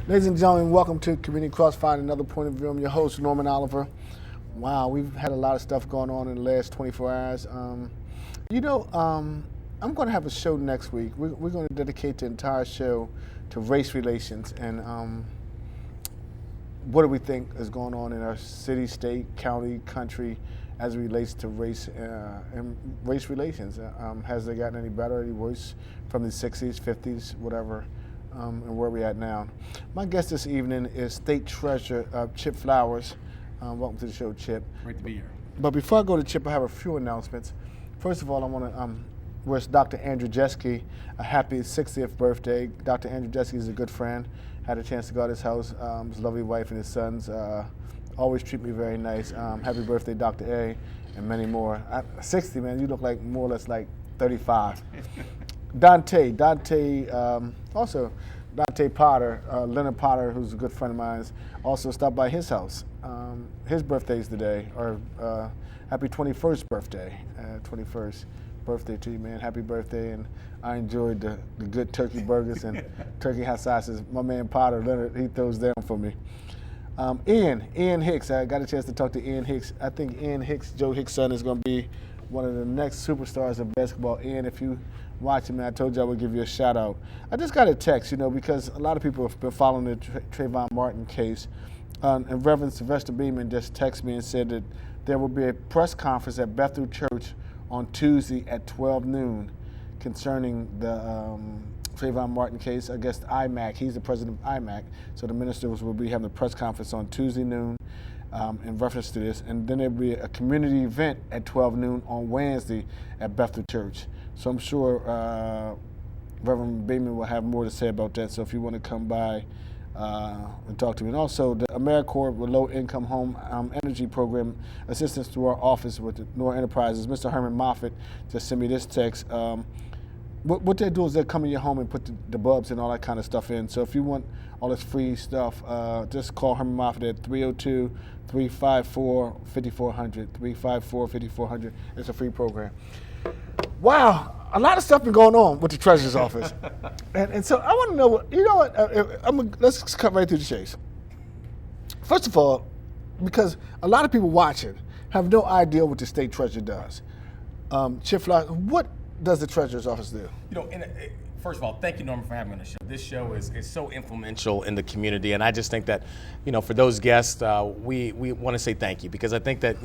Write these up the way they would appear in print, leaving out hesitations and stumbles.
Ladies and gentlemen, welcome to Community Crossfire, another point of view. I'm your host, Norman Oliver. Wow, we've had a lot of stuff going on in the last 24 hours. I'm going to have a show next week. We're going to dedicate the entire show to race relations and what do we think is going on in our city, state, county, country as it relates to race and race relations. Has it gotten any better, any worse from the 60s, 50s, whatever? And where we're at now. My guest this evening is State Treasurer Chip Flowers. Welcome to the show, Chip. Great to be here. But before I go to Chip, I have a few announcements. First of all, I want to wish Dr. Andrew Jeske a happy 60th birthday. Dr. Andrew Jeske is a good friend. Had a chance to go to his house. His lovely wife and his sons always treat me very nice. Happy birthday, Dr. A, and many more. 60, man, you look like more or less like 35. Dante Potter, Leonard Potter, who's a good friend of mine, also stopped by his house. His birthday's today, or happy 21st birthday. 21st birthday to you, man. Happy birthday, and I enjoyed the good turkey burgers and turkey hot sauces. My man Potter, Leonard, he throws down for me. Ian Hicks, I got a chance to talk to Ian Hicks. I think Ian Hicks, Joe Hicks' son, is going to be one of the next superstars of basketball. Ian, if you watching, man, I told you I would give you a shout out. I just got a text, because a lot of people have been following the Trayvon Martin case. And Reverend Sylvester Beeman just texted me and said that there will be a press conference at Bethel Church on Tuesday at 12 noon concerning the Trayvon Martin case. I guess IMAC, he's the president of IMAC, so the ministers will be having a press conference on Tuesday noon in reference to this. And then there will be a community event at 12 noon on Wednesday at Bethel Church. So I'm sure Reverend Beeman will have more to say about that. So if you want to come by and talk to me. And also the AmeriCorps with Low Income Home Energy Program assistance through our office with the Nora Enterprises. Mr. Herman Moffitt just sent me this text. What they do is they come in your home and put the bulbs and all that kind of stuff in. So if you want all this free stuff, just call Herman Moffitt at 302-354-5400. 354-5400. It's a free program. Wow, a lot of stuff been going on with the Treasurer's Office. And so I want to know, let's cut right through the chase. First of all, because a lot of people watching have no idea what the State Treasurer does. Chip Flowers, what does the Treasurer's Office do? First of all, thank you, Norman, for having me on the show. This show is so influential in the community, and I just think that, for those guests, we want to say thank you, because I think that,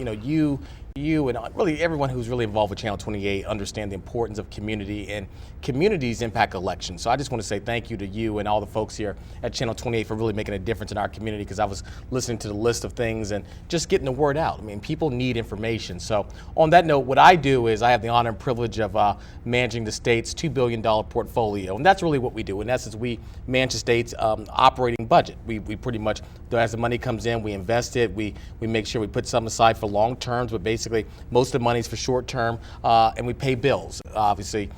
you and really everyone who's really involved with Channel 28 understand the importance of community, and communities impact elections. So I just want to say thank you to you and all the folks here at Channel 28 for really making a difference in our community, because I was listening to the list of things and just getting the word out. I mean, people need information. So on that note, what I do is I have the honor and privilege of managing the state's $2 billion portfolio, and that's really what we do. In essence, we manage the state's operating budget. We pretty much, as the money comes in, we invest it. We make sure we put some aside for long terms, but basically most of the money is for short term, and we pay bills. Obviously,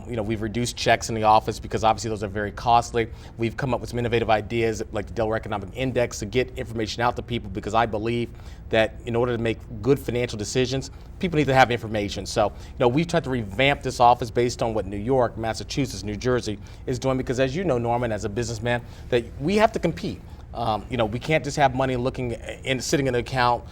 we've reduced checks in the office because obviously those are very costly. We've come up with some innovative ideas like the Delaware Economic Index to get information out to people, because I believe that in order to make good financial decisions, people need to have information. So, we've tried to revamp this office based on what New York, Massachusetts, New Jersey is doing, because as you know, Norman, as a businessman, that we have to compete. We can't just have money sitting in an account,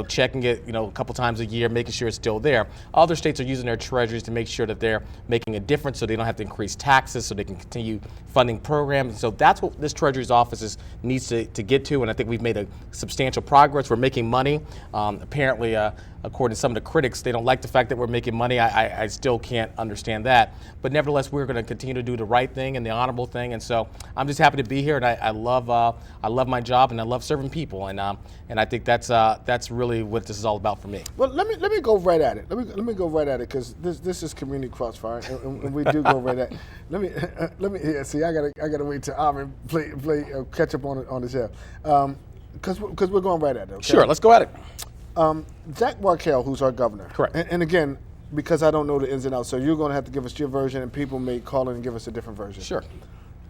checking it, a couple times a year, making sure it's still there. Other states are using their treasuries to make sure that they're making a difference, so they don't have to increase taxes, so they can continue funding programs. So that's what this Treasury's office needs to get to, and I think we've made a substantial progress. We're making money. Apparently, according to some of the critics, they don't like the fact that we're making money. I still can't understand that. But nevertheless, we're going to continue to do the right thing and the honorable thing. And so I'm just happy to be here, and I love my job, and I love serving people. And I think that's really what this is all about for me. Well, let me go right at it. Let me go right at it, because this is Community Crossfire, and we do go right at it. Let me see. I gotta wait till Arvin play catch up on the show, because we're going right at it. Okay? Sure, let's go at it. Jack Markell, who's our governor. Correct. And again, because I don't know the ins and outs, so you're going to have to give us your version, and people may call in and give us a different version. Sure.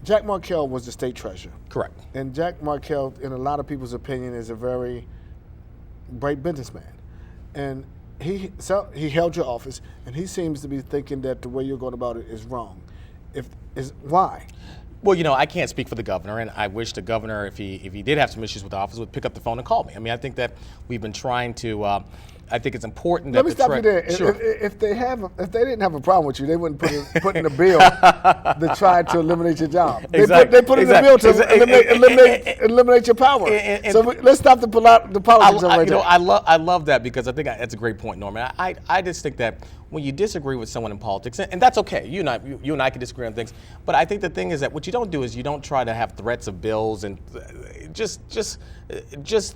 Jack Markell was the state treasurer. Correct. And Jack Markell, in a lot of people's opinion, is a very bright businessman. And he held your office, and he seems to be thinking that the way you're going about it is wrong. Why? Well, I can't speak for the governor, and I wish the governor, if he did have some issues with the office, would pick up the phone and call me. I mean, I think that we've been trying to. I think it's important that Let me stop you there. Sure. If they didn't have a problem with you, they wouldn't put in a bill to try to eliminate your job. Exactly. They put in a bill to eliminate your power. Let's stop the politics right there. I love that, because I think that's a great point, Norman. I just think that when you disagree with someone in politics, and that's okay, you and I can disagree on things, but I think the thing is that what you don't do is you don't try to have threats of bills and just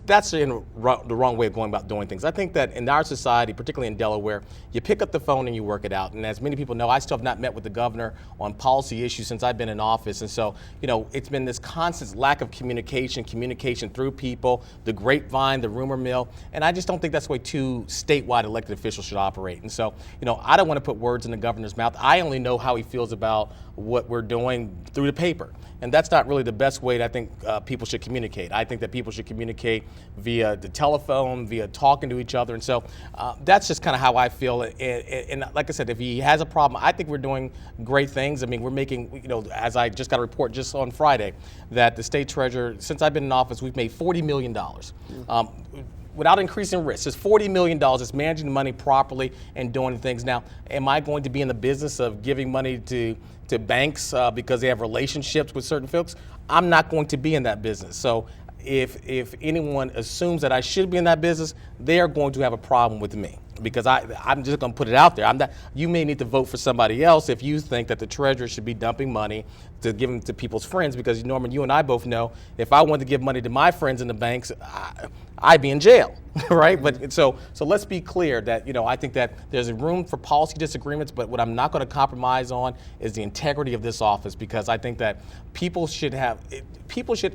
that's the wrong way of going about doing things. I think that in our society, particularly in Delaware, you pick up the phone and you work it out. And as many people know, I still have not met with the governor on policy issues since I've been in office. And so, it's been this constant lack of communication through people, the grapevine, the rumor mill. And I just don't think that's the way two statewide elected officials should operate. And so, I don't want to put words in the governor's mouth. I only know how he feels about what we're doing through the paper. And that's not really the best way that I think people should communicate. I think that people should communicate via the telephone, via talking to each other. And so that's just kind of how I feel. And like I said, if he has a problem, I think we're doing great things. I mean, we're making, as I just got a report just on Friday, that the state treasurer, since I've been in office, we've made $40 million. Without increasing risk. It's $40 million. It's managing the money properly and doing things. Now, am I going to be in the business of giving money to banks because they have relationships with certain folks? I'm not going to be in that business. So if anyone assumes that I should be in that business, they are going to have a problem with me, because I'm just going to put it out there. You may need to vote for somebody else if you think that the treasurer should be dumping money to give them to people's friends, because Norman, you and I both know if I wanted to give money to my friends in the banks, I'd be in jail, right? But so let's be clear that I think that there's a room for policy disagreements, but what I'm not going to compromise on is the integrity of this office, because I think that people should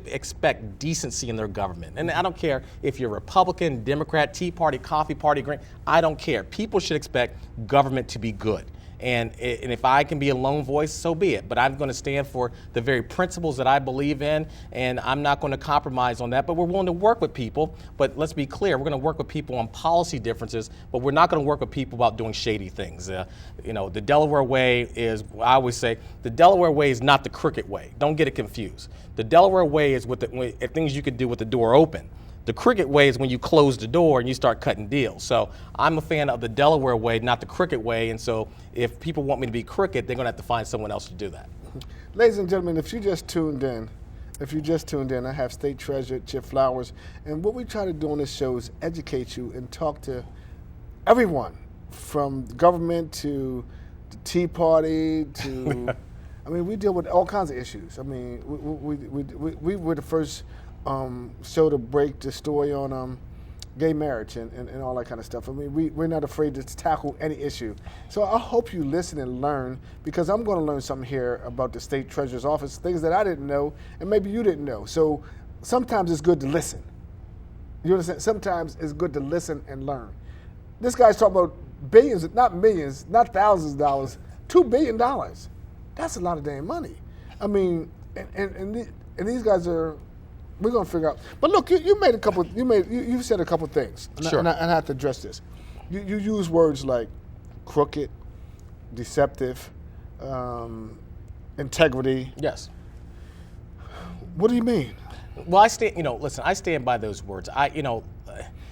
expect decency in their government. And I don't care if you're Republican, Democrat, Tea Party, Coffee Party, Green, I don't care. People should expect government to be good. And if I can be a lone voice, so be it. But I'm going to stand for the very principles that I believe in, and I'm not going to compromise on that. But we're willing to work with people. But let's be clear, we're going to work with people on policy differences, but we're not going to work with people about doing shady things. The Delaware way is, I always say, the Delaware way is not the crooked way. Don't get it confused. The Delaware way is things you could do with the door open. The crooked way is when you close the door and you start cutting deals. So I'm a fan of the Delaware way, not the crooked way. And so if people want me to be crooked, they're going to have to find someone else to do that. Ladies and gentlemen, if you just tuned in, I have State Treasurer Chip Flowers. And what we try to do on this show is educate you and talk to everyone, from government to the Tea Party to, I mean, we deal with all kinds of issues. I mean, we were the first show to break the story on gay marriage and all that kind of stuff. I mean, we're not afraid to tackle any issue. So I hope you listen and learn, because I'm going to learn something here about the state treasurer's office, things that I didn't know and maybe you didn't know. So sometimes it's good to listen. You understand? Sometimes it's good to listen and learn. This guy's talking about billions, not millions, not thousands of dollars, $2 billion. That's a lot of damn money. I mean, and these guys are. We're gonna figure out. But look, you made a couple. You said a couple things. Sure. And I have to address this. You use words like crooked, deceptive, integrity. Yes. What do you mean? Well, I stand. Listen, I stand by those words. I mean,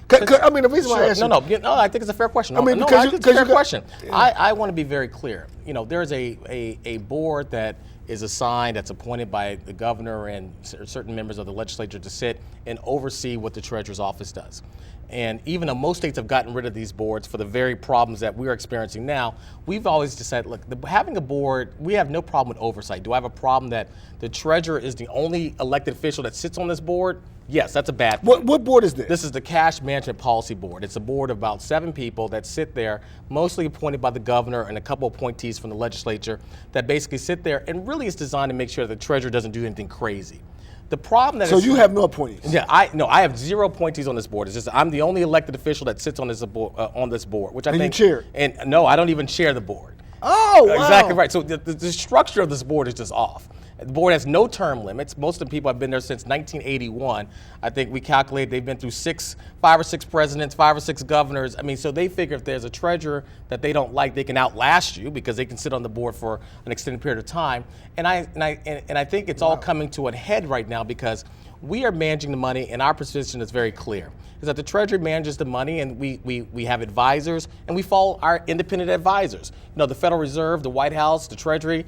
the reason why I asked no, I think it's a fair question. I mean, it's a fair question. I want to be very clear. There's a board that is assigned, that's appointed by the governor and certain members of the legislature to sit and oversee what the treasurer's office does. And even though most states have gotten rid of these boards for the very problems that we're experiencing now, we've always decided, look, having a board, we have no problem with oversight. Do I have a problem that the treasurer is the only elected official that sits on this board? Yes, that's a bad thing. What board is this? This is the Cash Management Policy Board. It's a board of about 7 people that sit there, mostly appointed by the governor and a couple appointees from the legislature, that basically sit there, and really it's designed to make sure the treasurer doesn't do anything crazy. The problem that so you have no appointees? Yeah, I have 0 appointees on this board. It's just I'm the only elected official that sits on this board, which I think. And you chair? And no, I don't even chair the board. Oh, wow. Exactly right. So the structure of this board is just off. The board has no term limits. Most of the people have been there since 1981. I think we calculate they've been through 5 or 6 presidents, 5 or 6 governors. I mean, so they figure if there's a treasurer that they don't like, they can outlast you because they can sit on the board for an extended period of time. And I think it's all coming to a head right now because we are managing the money, and our position is very clear. Is that the Treasury manages the money, and we have advisors, and we follow our independent advisors. You know, the Federal Reserve, the White House, the Treasury,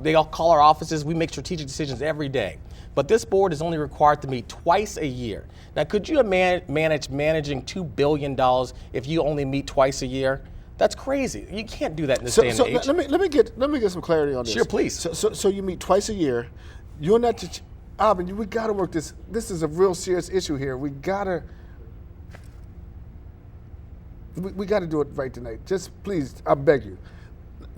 they all call our offices. We make strategic decisions every day. But this board is only required to meet twice a year. Now, could you managing $2 billion if you only meet twice a year? That's crazy. You can't do that in this day and age. Let me get some clarity on this. Sure, please. So you meet twice a year. You're not. Alvin, we got to work this. This is a real serious issue here. We got to do it right tonight. Just please, I beg you,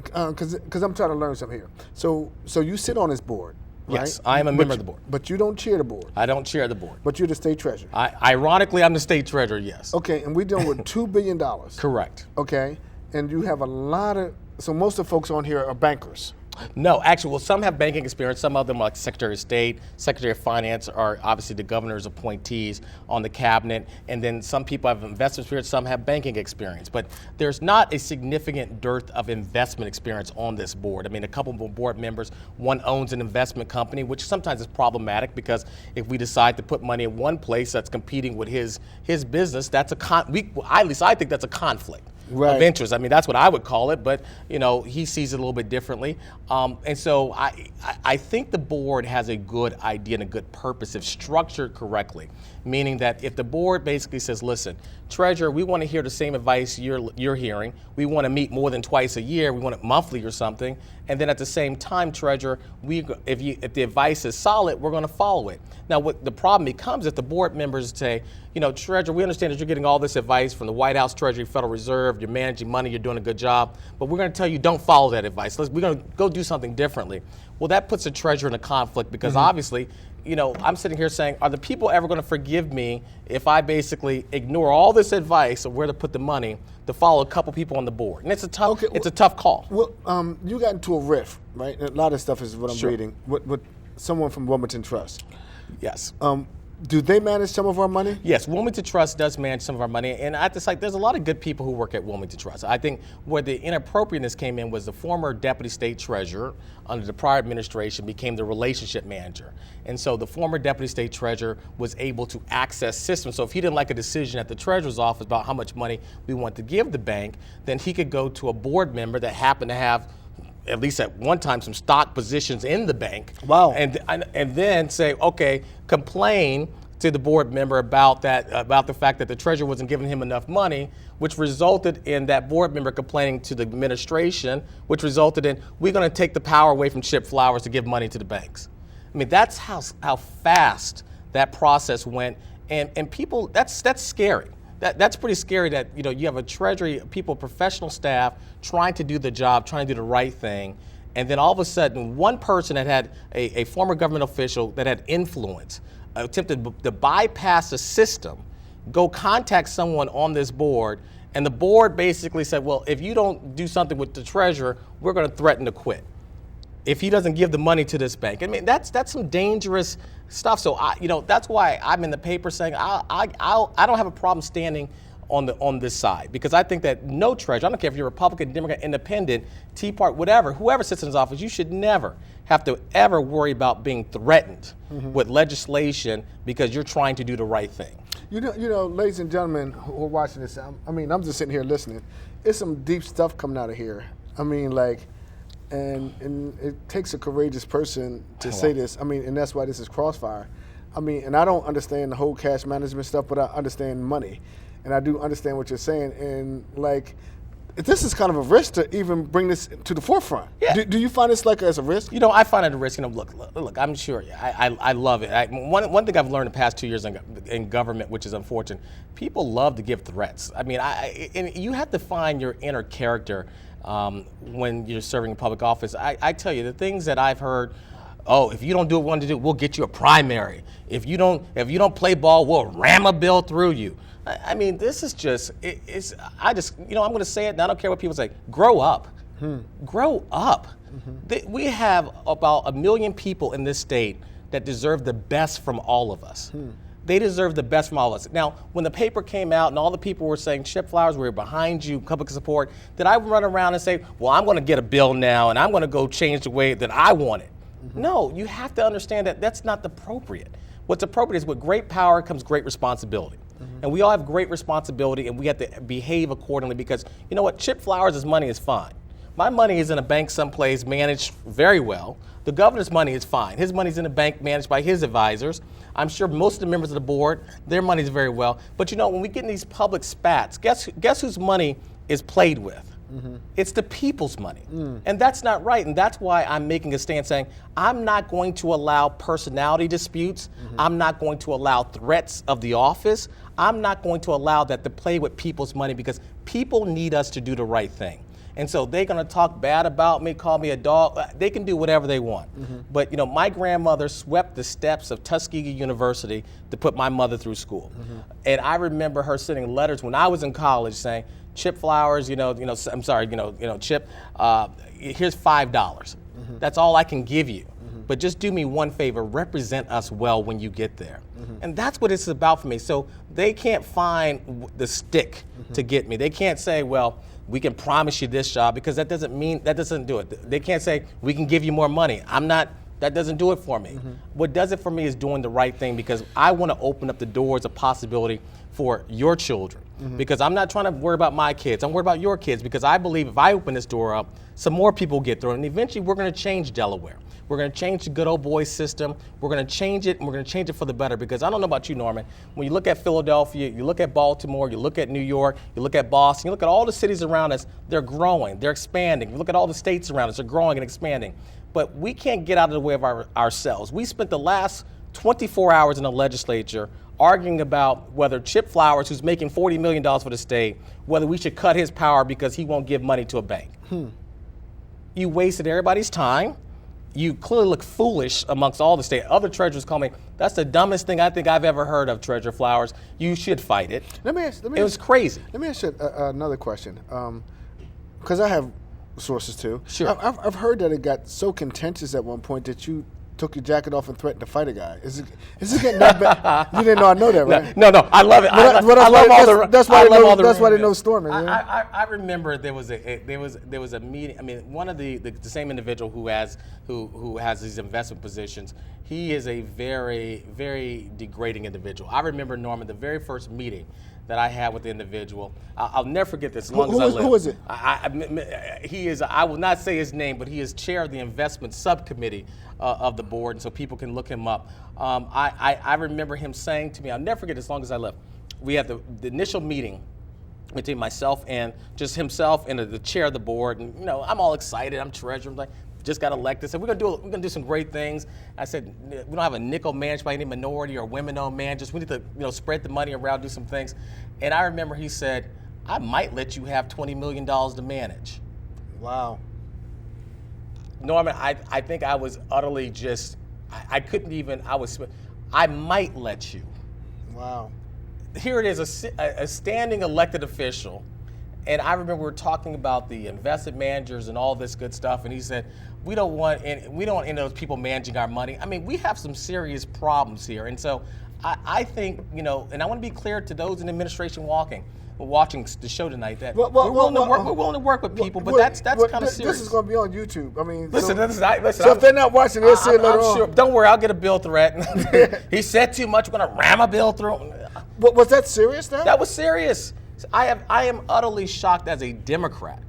because I'm trying to learn something here. So you sit on this board, right? Yes, I am a member of the board. But you don't chair the board. I don't chair the board. But you're the state treasurer. Ironically, I'm the state treasurer, yes. Okay, and we're dealing with $2 billion. Correct. Okay, and you have a lot of, so most of the folks on here are bankers. No, actually, well, some have banking experience. Some of them, like Secretary of State, Secretary of Finance, are obviously the governor's appointees on the cabinet. And then some people have investment experience, some have banking experience. But there's not a significant dearth of investment experience on this board. I mean, a couple of board members, one owns an investment company, which sometimes is problematic because if we decide to put money in one place that's competing with his business, that's at least I think that's a conflict. Right. Of interest. I mean, that's what I would call it, but you know, he sees it a little bit differently. And so I think the board has a good idea and a good purpose if structured correctly, meaning that if the board basically says, listen, Treasurer, we want to hear the same advice you're hearing. We want to meet more than twice a year. We want it monthly or something. And then at the same time, Treasurer, if the advice is solid, we're going to follow it. Now, what the problem becomes if the board members say, you know, Treasurer, we understand that you're getting all this advice from the White House, Treasury, Federal Reserve. You're managing money. You're doing a good job. But we're going to tell you don't follow that advice. We're going to go do something differently. Well, that puts the Treasurer in a conflict because obviously, you know, I'm sitting here saying, are the people ever going to forgive me if I basically ignore all this advice of where to put the money to follow a couple people on the board? And it's a tough call. Well, you got into a riff, right? A lot of stuff is what I'm reading with someone from Wilmington Trust. Yes. Do they manage some of our money? Yes, Wilmington Trust does manage some of our money, and at the site, there's a lot of good people who work at Wilmington Trust. I think where the inappropriateness came in was the former deputy state treasurer under the prior administration became the relationship manager. And so the former deputy state treasurer was able to access systems. So if he didn't like a decision at the treasurer's office about how much money we want to give the bank, then he could go to a board member that happened to have at least at one time, some stock positions in the bank. Wow. And then say, okay, complain to the board member about the fact that the treasurer wasn't giving him enough money, which resulted in that board member complaining to the administration, which resulted in, we're going to take the power away from Chip Flowers to give money to the banks. I mean, that's how fast that process went. And people, that's scary. That's pretty scary that, you know, you have a Treasury, people, professional staff trying to do the job, trying to do the right thing, and then all of a sudden one person that had a former government official that had influence attempted to bypass the system, go contact someone on this board, and the board basically said, well, if you don't do something with the treasurer, we're going to threaten to quit if he doesn't give the money to this bank. I mean, that's some dangerous stuff. So that's why I'm in the paper saying I don't have a problem standing on this side, because I think that no treasurer, I don't care if you're Republican, Democrat, Independent, Tea Party, whoever sits in his office, you should never have to ever worry about being threatened with legislation because you're trying to do the right thing. You know, ladies and gentlemen who are watching this, I'm just sitting here listening. It's some deep stuff coming out of here. I mean, like, and it takes a courageous person to say this. I mean, and that's why this is Crossfire. I mean, and I don't understand the whole cash management stuff, but I understand money. And I do understand what you're saying. And like, this is kind of a risk to even bring this to the forefront. Yeah. Do you find this like as a risk? You know, I find it a risk. You know, look, I'm sure. I love it. One thing I've learned the past 2 years in government, which is unfortunate, people love to give threats. I mean, and you have to find your inner character when you're serving in public office. I tell you, the things that I've heard, oh, if you don't do what we want to do, we'll get you a primary. If you don't play ball, we'll ram a bill through you. I mean, this is just, I'm going to say it, and I don't care what people say. Grow up. Grow up. We have about 1 million people in this state that deserve the best from all of us. They deserve the best from all of us. Now, when the paper came out and all the people were saying, Chip Flowers, we're behind you, public support, did I run around and say, well, I'm going to get a bill now and I'm going to go change the way that I want it? No, you have to understand that that's not appropriate. What's appropriate is with great power comes great responsibility. And we all have great responsibility and we have to behave accordingly because, you know what, Chip Flowers' money is fine. My money is in a bank someplace managed very well. The governor's money is fine. His money's in a bank managed by his advisors. I'm sure most of the members of the board, their money is very well. But you know, when we get in these public spats, guess whose money is played with? It's the people's money. And that's not right. And that's why I'm making a stand saying, I'm not going to allow personality disputes. I'm not going to allow threats of the office. I'm not going to allow that to play with people's money because people need us to do the right thing. And so they're going to talk bad about me, call me a dog. They can do whatever they want. But you know, my grandmother swept the steps of Tuskegee University to put my mother through school. And I remember her sending letters when I was in college saying, Chip Flowers, Chip, here's $5. That's all I can give you. But just do me one favor, represent us well when you get there. And that's what it's about for me. So they can't find the stick to get me. They can't say, well, we can promise you this job because that doesn't do it. They can't say, we can give you more money. That doesn't do it for me. What does it for me is doing the right thing because I want to open up the doors of possibility for your children. Because I'm not trying to worry about my kids. I'm worried about your kids because I believe if I open this door up, some more people get through. And eventually we're going to change Delaware. We're going to change the good old boy system. We're going to change it, and we're going to change it for the better. Because I don't know about you, Norman. When you look at Philadelphia, you look at Baltimore, you look at New York, you look at Boston, you look at all the cities around us, they're growing, they're expanding. You look at all the states around us, they're growing and expanding. But we can't get out of the way of ourselves. We spent the last 24 hours in the legislature arguing about whether Chip Flowers, who's making $40 million for the state, whether we should cut his power because he won't give money to a bank. You wasted everybody's time. You clearly look foolish amongst all the state. Other treasurers call me, that's the dumbest thing I think I've ever heard of, Treasurer Flowers. You should fight it. It was crazy. Let me ask you another question, because I have sources too. Sure. I've heard that it got so contentious at one point that you took your jacket off and threatened to fight a guy. Is it getting that bad? You didn't know I know that, right? No, I love it. That's why they know Stormy. I remember there was a meeting. I mean, one of the same individual who has these investment positions. He is a very, very degrading individual. I remember, Norman, the very first meeting that I had with the individual. I'll never forget this as long as I live. Who is it? He is, I will not say his name, but he is chair of the investment subcommittee of the board, and so people can look him up. I remember him saying to me, I'll never forget as long as I live, we had the initial meeting between myself and just himself and the chair of the board, and I'm all excited, I'm treasurer, I'm like, just got elected, said we're gonna do some great things. I said we don't have a nickel managed by any minority or women-owned man. Just we need to spread the money around, do some things. And I remember he said, I might let you have $20 million to manage. Wow. Norman, I think I was utterly just I couldn't even. I might let you. Wow. Here it is, a standing elected official. And I remember we were talking about the investment managers and all this good stuff, and he said, we don't want any of those people managing our money. I mean, we have some serious problems here. And so I think, and I want to be clear to those in the administration watching the show tonight that we're willing to work with people, but that's kind of serious. This is going to be on YouTube. I mean, listen. So if they're not watching, they'll see it later on. Sure. Don't worry, I'll get a bill threat. He said too much, we're going to ram a bill through. Was that serious then? That was serious. I am utterly shocked as a Democrat,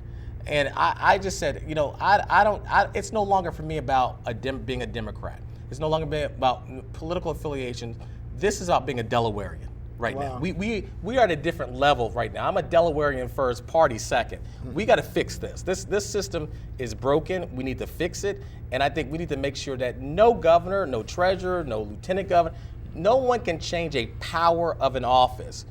and I just said, it's no longer for me about being a Democrat. It's no longer about political affiliation. This is about being a Delawarean right now. We are at a different level right now. I'm a Delawarean first, party second. We got to fix this. This system is broken. We need to fix it, and I think we need to make sure that no governor, no treasurer, no lieutenant governor, no one can change a power of an office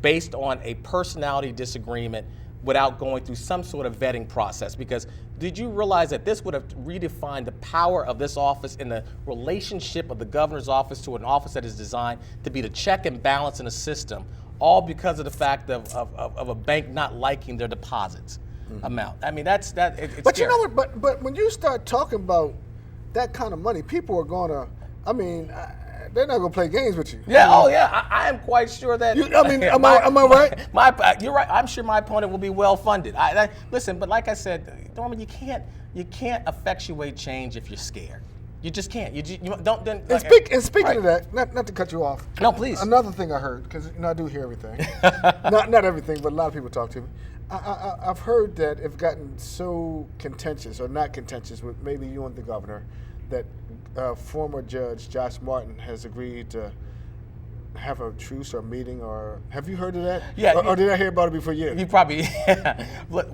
based on a personality disagreement without going through some sort of vetting process. Because did you realize that this would have redefined the power of this office in the relationship of the governor's office to an office that is designed to be the check and balance in a system, all because of the fact of a bank not liking their deposits. amount. I mean, it's But scary. you know what? But when you start talking about that kind of money, people are gonna. I mean, they're not gonna play games with you. Yeah. Oh, yeah. I am quite sure that. I mean, am I right? You're right. I'm sure my opponent will be well funded. Listen, but like I said, Norman, you can't effectuate change if you're scared. You just can't. You don't. Then. And speaking of that, not to cut you off. No, please. Another thing I heard, because I do hear everything. not everything, but a lot of people talk to me. I've heard that it's gotten so contentious, or not contentious, with maybe you and the governor, that former Judge Josh Martin has agreed to have a truce or meeting, or have you heard of that? Yeah. Or did I hear about it before you? You probably, Look,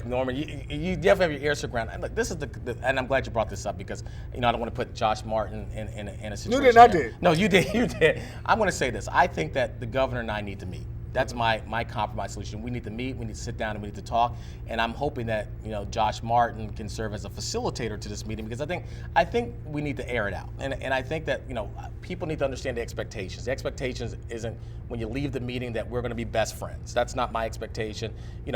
Norman, you definitely have your ears to the ground. And look, this is and I'm glad you brought this up because I don't want to put Josh Martin in a situation. You did, I did. No, you did, you did. I'm going to say this. I think that the governor and I need to meet. That's my compromise solution. We need to meet, we need to sit down, and we need to talk. And I'm hoping that Josh Martin can serve as a facilitator to this meeting because I think we need to air it out. And I think that people need to understand the expectations. The expectations isn't when you leave the meeting that we're going to be best friends. That's not my expectation.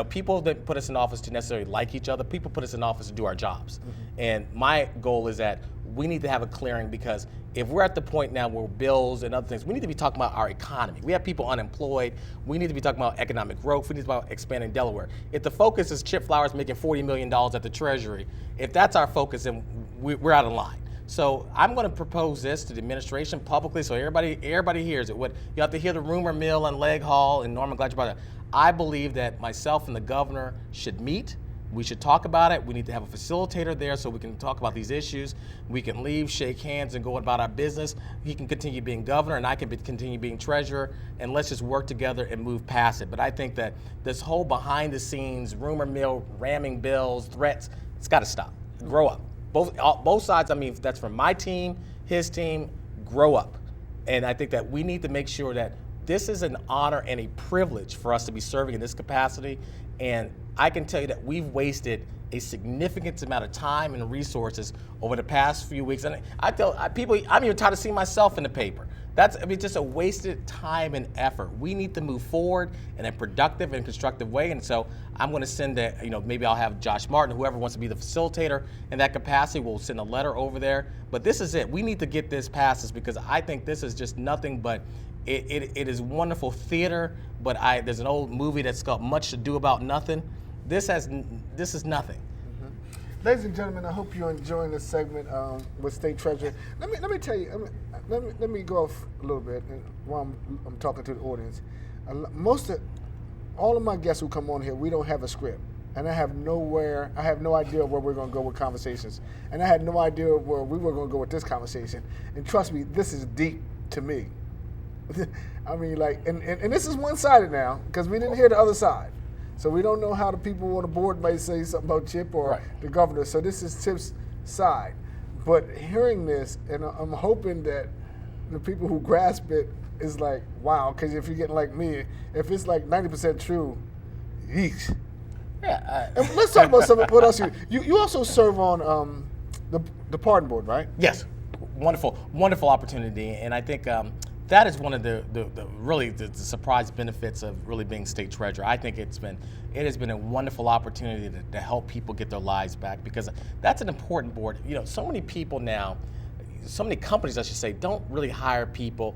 People that put us in office to necessarily like each other. People put us in office to do our jobs. Mm-hmm. And my goal is that we need to have a clearing because if we're at the point now where bills and other things, we need to be talking about our economy. We have people unemployed. We need to be talking about economic growth. We need to be about expanding Delaware. If the focus is Chip Flowers making $40 million at the Treasury, if that's our focus, then we're out of line. So I'm going to propose this to the administration publicly so everybody hears it. You have to hear the rumor mill and Leg Hall, and Norman, glad you brought that. I believe that myself and the governor should meet. We should talk about it. We need to have a facilitator there so we can talk about these issues. We can leave, shake hands, and go about our business. He can continue being governor, and I can continue being treasurer, and let's just work together and move past it. But I think that this whole behind-the-scenes rumor mill, ramming bills, threats, it's got to stop. Grow up. Both sides, that's from my team, his team, grow up. And I think that we need to make sure that this is an honor and a privilege for us to be serving in this capacity. And I can tell you that we've wasted a significant amount of time and resources over the past few weeks. And I tell people, I'm even tired of seeing myself in the paper. That's just a wasted time and effort. We need to move forward in a productive and constructive way. And so I'm going to send maybe I'll have Josh Martin, whoever wants to be the facilitator in that capacity, will send a letter over there. But this is it. We need to get this past because I think this is just nothing but it is wonderful theater, but there's an old movie that's called Much Ado About Nothing. This is nothing. Mm-hmm. Ladies and gentlemen, I hope you're enjoying this segment with State Treasurer. Let me tell you. Let me go off a little bit while I'm talking to the audience. All of my guests who come on here, we don't have a script, and I have no idea where we're going to go with conversations, and I had no idea where we were going to go with this conversation. And trust me, this is deep to me. I mean, and this is one-sided now because we didn't hear the other side. So we don't know how the people on the board may say something about Chip or the governor. So this is Chip's side. But hearing this, and I'm hoping that the people who grasp it is like, wow, because if you're getting like me, if it's like 90% true, yeesh. Yeah. And let's talk about what else you also serve on the pardon board, right? Yes. Wonderful opportunity, and I think that is one of the really the surprise benefits of really being state treasurer. I think it has been a wonderful opportunity to help people get their lives back because that's an important board. So many people now, so many companies, I should say, don't really hire people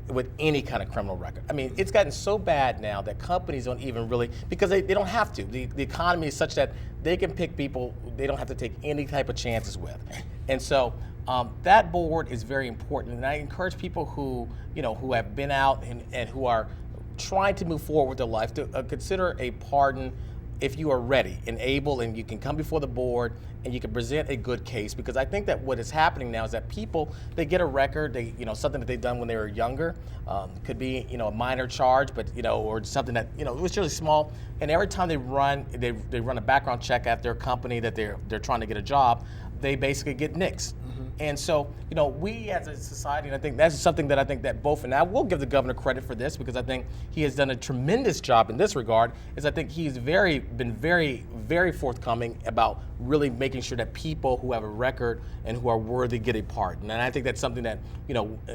with any kind of criminal record. I mean, it's gotten so bad now that companies don't even really, because they don't have to. The economy is such that they can pick people they don't have to take any type of chances with. And so that board is very important. And I encourage people who have been out and who are trying to move forward with their life to consider a pardon if you are ready and able, and you can come before the board and you can present a good case. Because I think that what is happening now is that people, they get a record, something that they've done when they were younger, could be a minor charge, but or something that it was really small. And every time they run a background check at their company that they're trying to get a job, they basically get nixed. Mm-hmm. And so, we as a society, and I think that's something that I think that both, and I will give the governor credit for this because I think he has done a tremendous job in this regard, is I think he's been very, very forthcoming about really making sure that people who have a record and who are worthy get a part. And I think that's something that,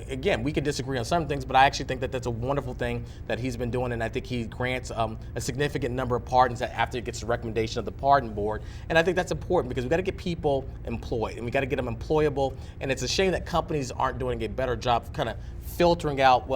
again, we can disagree on some things, but I actually think that that's a wonderful thing that he's been doing, and I think he grants a significant number of pardons after he gets the recommendation of the pardon board. And I think that's important because we got to get people employed, and we got to get them employable. And it's a shame that companies aren't doing a better job of kind of filtering out,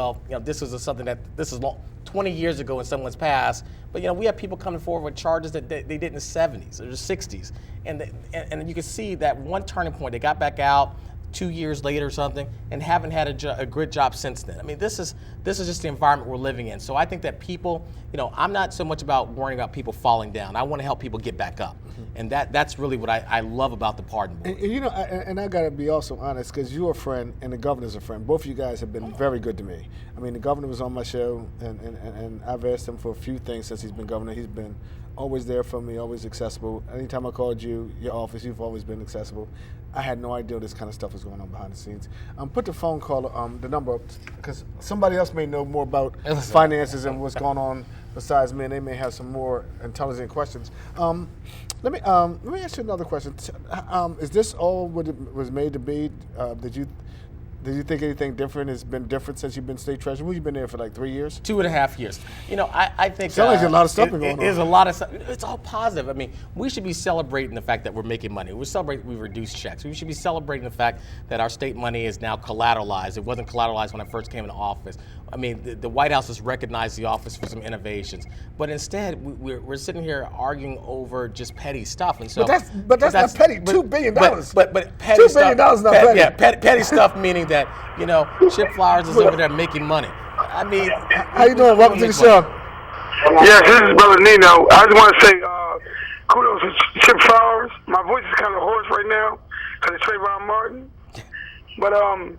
this is something that this is 20 years ago in someone's past, but we have people coming forward with charges that they did in the 70s or the 60s, and you can see that one turning point. They got back out 2 years later or something, and haven't had a good job since then. I mean, this is just the environment we're living in. So I think that people, I'm not so much about worrying about people falling down. I want to help people get back up, and that's really what I love about the pardon board. And I got to be also honest, because you're a friend and the governor's a friend. Both of you guys have been very good to me. I mean, the governor was on my show, and I've asked him for a few things since he's been governor. He's been always there for me, always accessible. Anytime I called you, your office, you've always been accessible. I had no idea this kind of stuff was going on behind the scenes. Put the phone call, the number up, because somebody else may know more about finances and what's going on besides me, and they may have some more intelligent questions. Let me ask you another question. Is this all what it was made to be? Did you think anything different has been different since you've been state treasurer? Well, you've been there for like 3 years? 2.5 years. I think sounds like there's a lot of stuff going on. There's a lot of stuff. It's all positive. I mean, we should be celebrating the fact that we're making money. We celebrate we've reduced checks. We should be celebrating the fact that our state money is now collateralized. It wasn't collateralized when I first came into office. I mean, the White House has recognized the office for some innovations, but instead we're sitting here arguing over just petty stuff. And so, but that's not petty. $2 billion. But petty $2 billion is not petty. Yeah, petty stuff meaning that Chip Flowers is over there making money. I mean, how you doing? Welcome to the show. Yes, this is Brother Nino. I just want to say kudos to Chip Flowers. My voice is kind of hoarse right now because of Trayvon Martin. But I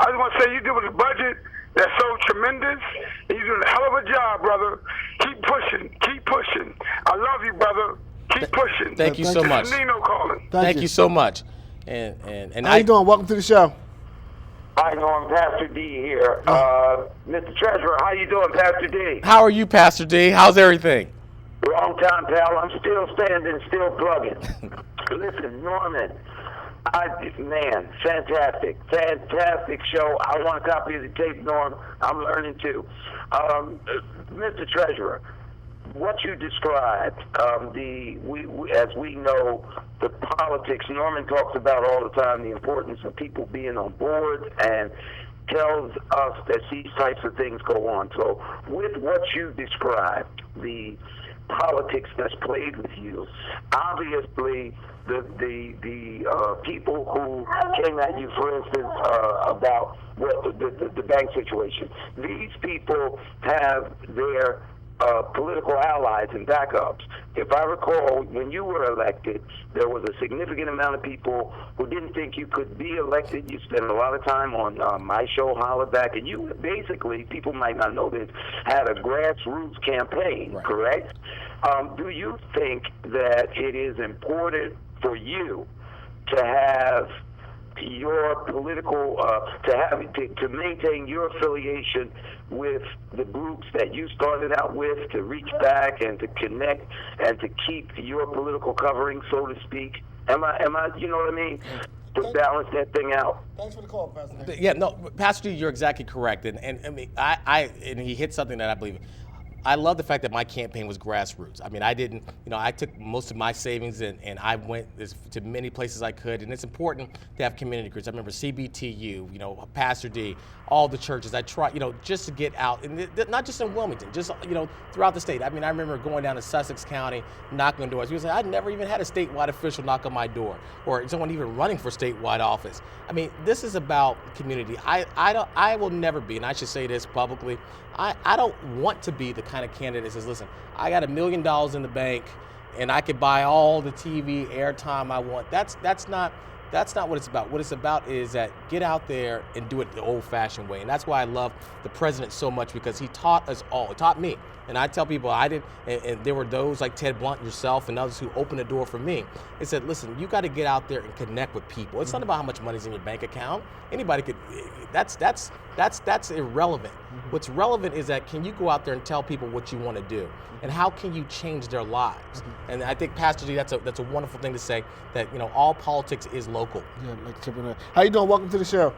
just want to say you're doing a budget that's so tremendous, and you're doing a hell of a job, brother. Keep pushing. Keep pushing. I love you, brother. Keep pushing. Thank you so much. This is Nino calling. Thank you so much. And how you doing? Welcome to the show. Hi, Norm. Pastor D here. Mr. Treasurer, how you doing, Pastor D? How are you, Pastor D? How's everything? Long time, pal. I'm still standing, still plugging. Listen, Norman, fantastic show. I want a copy of the tape, Norm. I'm learning too. Mr. Treasurer, what you described, as we know, the politics, Norman talks about all the time the importance of people being on board and tells us that these types of things go on. So with what you described, the politics that's played with you, obviously the people who came at you, for instance, about the bank situation, these people have their political allies and backups. If I recall, when you were elected, there was a significant amount of people who didn't think you could be elected. You spent a lot of time on my show, Holler Back, and you basically, people might not know this, had a grassroots campaign, right? Correct? Do you think that it is important for you to have your political, to maintain your affiliation with the groups that you started out with, to reach back and to connect and to keep your political covering, so to speak? Am I, you know what I mean? To balance that thing out. Thanks for the call, Pastor D. Yeah, no, Pastor D, you're exactly correct. And I mean, and he hit something that I believe in. I love the fact that my campaign was grassroots. I mean, I didn't, I took most of my savings and I went to many places I could. And it's important to have community groups. I remember CBTU, Pastor D, all the churches. I tried, just to get out, and not just in Wilmington, just, throughout the state. I mean, I remember going down to Sussex County, knocking on doors. People say, I'd never even had a statewide official knock on my door, or someone even running for statewide office. I mean, this is about community. I will never be, and I should say this publicly, I don't want to be the kind of candidate that says, listen, I got $1 million in the bank and I could buy all the TV airtime I want. That's not what it's about. What it's about is that get out there and do it the old-fashioned way. And that's why I love the president so much, because he taught us all. He taught me. And I tell people, and there were those like Ted Blunt, yourself, and others who opened the door for me. They said, listen, you got to get out there and connect with people. It's not about how much money's in your bank account. Anybody could, that's That's irrelevant. What's relevant is that can you go out there and tell people what you want to do, and how can you change their lives? And I think, Pastor G, that's a wonderful thing to say, that all politics is local. Yeah, like chipping in. How you doing? Welcome to the show.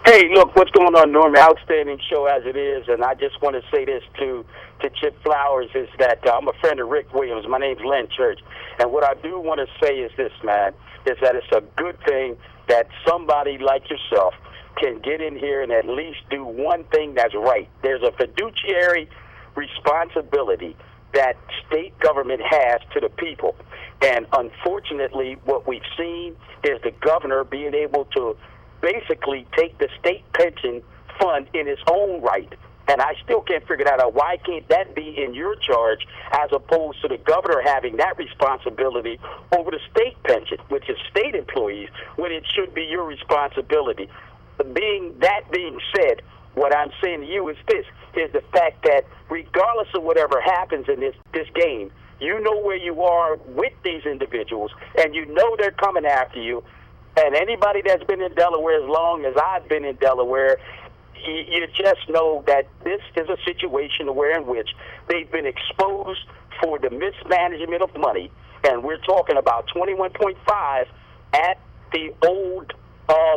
Hey, look, what's going on, Norman? Outstanding show as it is, and I just want to say this to Chip Flowers is that I'm a friend of Rick Williams. My name's Len Church, and what I do want to say is this, man, is that it's a good thing that somebody like yourself can get in here and at least do one thing that's right. There's a fiduciary responsibility that state government has to the people, and unfortunately what we've seen is the governor being able to basically take the state pension fund in its own right. And I still can't figure that out. Why can't that be in your charge as opposed to the governor having that responsibility over the state pension, which is state employees, when it should be your responsibility? That being said, what I'm saying to you is this, is the fact that regardless of whatever happens in this game, you know where you are with these individuals, and you know they're coming after you. And anybody that's been in Delaware as long as I've been in Delaware, you just know that this is a situation in which they've been exposed for the mismanagement of money, and we're talking about 21.5 at the old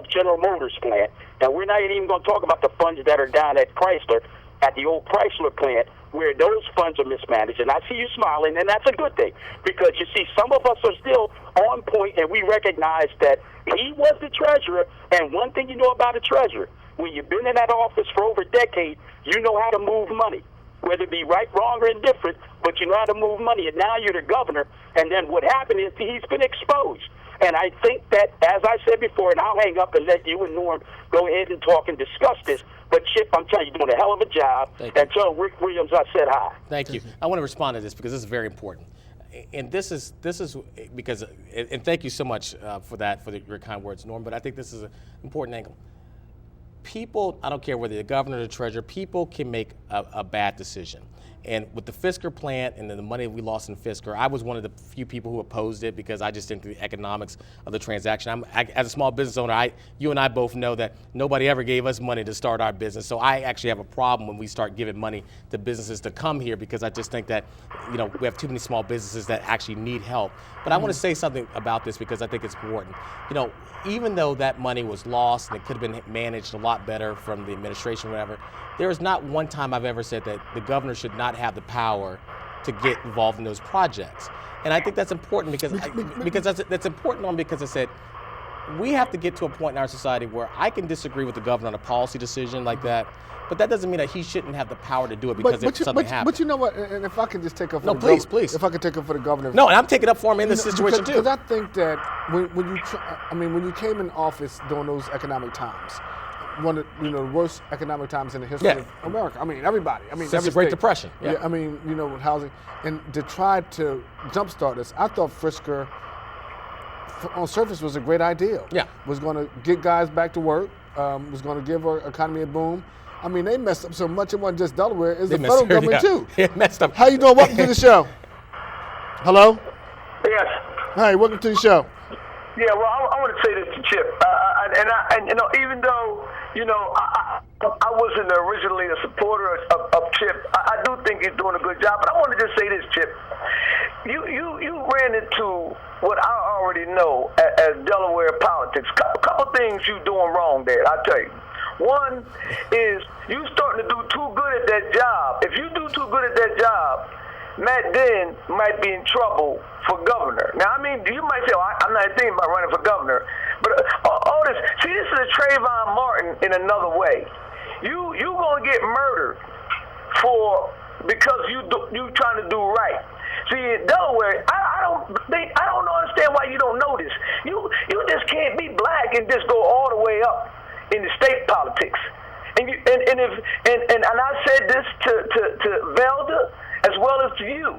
General Motors plant. Now, we're not even going to talk about the funds that are down at Chrysler, at the old Chrysler plant, where those funds are mismanaged. And I see you smiling, and that's a good thing, because you see, some of us are still on point, and we recognize that he was the treasurer. And one thing you know about a treasurer, when you've been in that office for over a decade, you know how to move money, whether it be right, wrong, or indifferent, but you know how to move money. And now you're the governor, and then what happened is he's been exposed. And I think that, as I said before, and I'll hang up and let you and Norm go ahead and talk and discuss this, but Chip, I'm telling you, you're doing a hell of a job. And tell Rick Williams I said hi. Thank you. I want to respond to this because this is very important. And this is because, and thank you so much for your kind words, Norm, but I think this is an important angle. People, I don't care whether the governor or the treasurer, people can make a bad decision. And with the Fisker plant and the money we lost in Fisker, I was one of the few people who opposed it because I just didn't think the economics of the transaction. As a small business owner, you and I both know that nobody ever gave us money to start our business. So I actually have a problem when we start giving money to businesses to come here, because I just think that, we have too many small businesses that actually need help. But I want to say something about this because I think it's important. Even though that money was lost and it could have been managed a lot better from the administration or whatever, there is not one time I've ever said that the governor should not have the power to get involved in those projects. And I think that's important because that's important on, because I said we have to get to a point in our society where I can disagree with the governor on a policy decision like that, but that doesn't mean that he shouldn't have the power to do it because something happened. But you know what? And if I could just take up for the governor. Please. If I could take up for the governor. No, and I'm taking up for him in this situation too. Because I think that when you came in office during those economic times, one of the worst economic times in the history of America. Everybody. Since the Great Depression. Yeah. With housing, and to try to jumpstart this, I thought Fisker, on surface, was a great idea. Yeah. Was going to get guys back to work. Was going to give our economy a boom. They messed up so much. It wasn't just Delaware; it's the federal government too. It messed up. How you doing? Welcome to the show. Hello. Yes. Hi. Welcome to the show. Yeah, well, I want to say this to Chip, even though I wasn't originally a supporter of Chip, I do think he's doing a good job. But I want to just say this, Chip. You ran into what I already know as Delaware politics. A couple things you doing wrong there, I'll tell you. One is you starting to do too good at that job. If you do too good at that job, Matt Dinn might be in trouble for governor. Now, you might say, I'm not thinking about running for governor, but all this, see, this is a Trayvon Martin in another way. You gonna get murdered because you trying to do right. See, in Delaware, I don't understand why you don't know this. You just can't be black and just go all the way up in the state politics. And I said this to Velda as well as to you.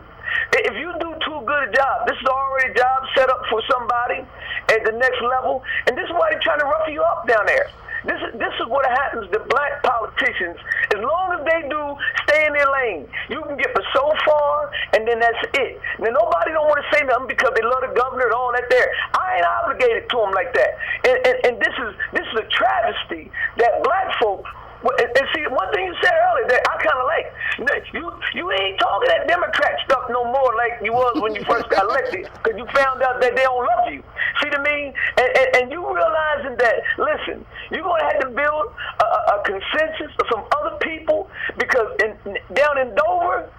If you do too good a job, this is already a job set up for somebody at the next level, and this is why they're trying to rough you up down there. This is what happens to black politicians. As long as they do stay in their lane, you can get for so far, and then that's it. Now, nobody don't want to say nothing because they love the governor and all that there. I ain't obligated to them like that. And this is a travesty that black folk, that I kind of like. You ain't talking that Democrat stuff no more like you was when you first got elected, because you found out that they don't love you. See what I mean? And you realizing that, listen, you're going to have to build a consensus of some other people, because down in Dover,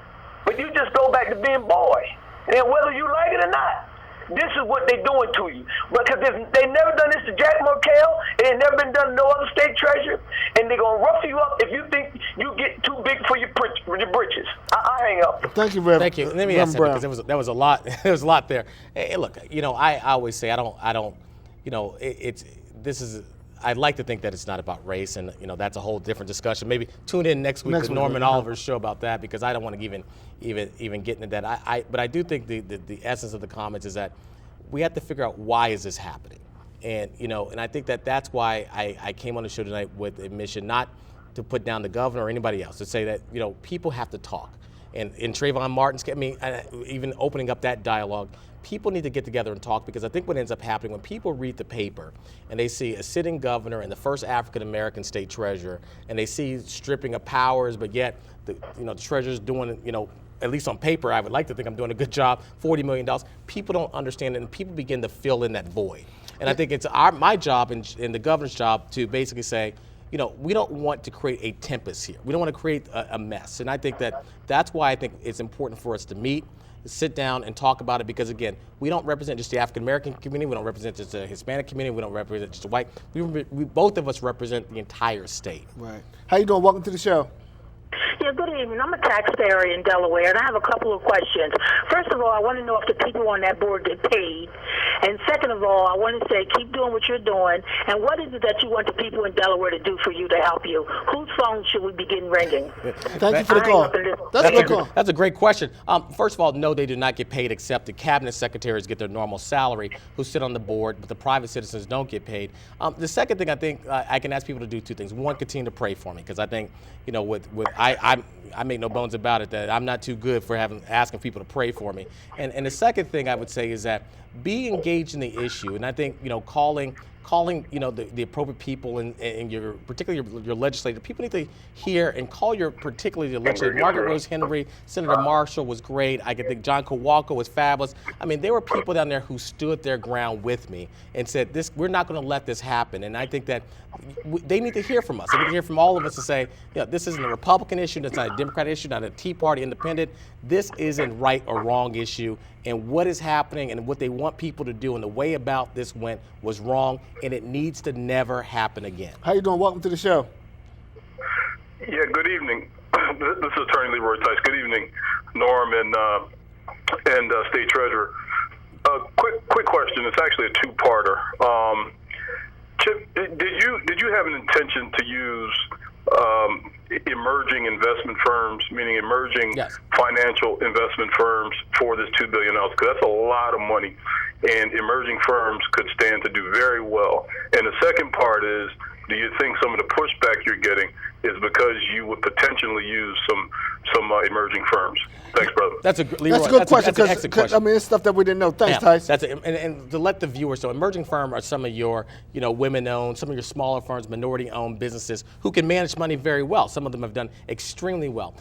but you just go back to being boy. And whether you like it or not, this is what they're doing to you. Because they never done this to Jack Markell, it ain't never been done to no other state treasurer, and they're going to rough you up if you think you get too big for your britches. I hang up. Thank you, Reverend. Thank you. Let me ask that, because there was a lot. There was a lot there. Hey, look, I always say I don't. I'd like to think that it's not about race, and that's a whole different discussion. Maybe tune in next week to Norman Oliver's show about that, because I don't want to even get into that. But I do think the essence of the comments is that we have to figure out, why is this happening, and and I think that's why I came on the show tonight with a mission, not to put down the governor or anybody else, to say that people have to talk. And in Trayvon Martin's, even opening up that dialogue, people need to get together and talk, because I think what ends up happening when people read the paper and they see a sitting governor and the first African-American state treasurer, and they see stripping of powers, but yet the treasurer's doing, at least on paper, I would like to think I'm doing a good job, $40 million. People don't understand it, and people begin to fill in that void. And I think it's my job and the governor's job to basically say, we don't want to create a tempest here. We don't want to create a mess. And I think that's why I think it's important for us to meet, sit down and talk about it, because again, we don't represent just the African American community, we don't represent just the Hispanic community, we don't represent just the white. We both of us represent the entire state. Right. How you doing? Welcome to the show. Yeah, good evening. I'm a taxpayer in Delaware, and I have a couple of questions. First of all, I want to know if the people on that board get paid. And second of all, I want to say, keep doing what you're doing. And what is it that you want the people in Delaware to do for you to help you? Whose phone should we begin ringing? Thank you for the call. That's a great question. First of all, no, they do not get paid, except the cabinet secretaries get their normal salary, who sit on the board, but the private citizens don't get paid. The second thing I think I can ask people to do two things. One, continue to pray for me, because I think, I make no bones about it that I'm not too good for asking people to pray for me. And the second thing I would say is that be engaged in the issue. And I think, calling the appropriate people and particularly your legislator, people need to hear and call particularly the legislator. Margaret Rose Henry, Senator Marshall was great. I could think John Kowalko was fabulous. I mean, there were people down there who stood their ground with me and said, we're not going to let this happen. And I think that they need to hear from us. They need to hear from all of us to say, this isn't a Republican issue, it's not a Democrat issue, not a Tea Party independent. This isn't right or wrong issue. And what is happening and what they want people to do and the way about this went was wrong, and it needs to never happen again. How you doing? Welcome to the show. Yeah, good evening. This is Attorney Leroy Tice. Good evening, Norm and State Treasurer. Quick question. It's actually a two-parter. Chip, did you have an intention to use emerging investment firms, meaning emerging financial investment firms, for this $2 billion? Because that's a lot of money, and emerging firms could stand to do very well. And the second part is, do you think some of the pushback you're getting is because you would potentially use some emerging firms? Thanks, brother. That's a good question. Because I mean, it's stuff that we didn't know. Thanks, Tice. And to let the viewers know, emerging firms are some of your, women-owned, some of your smaller firms, minority-owned businesses who can manage money very well. Some of them have done extremely well.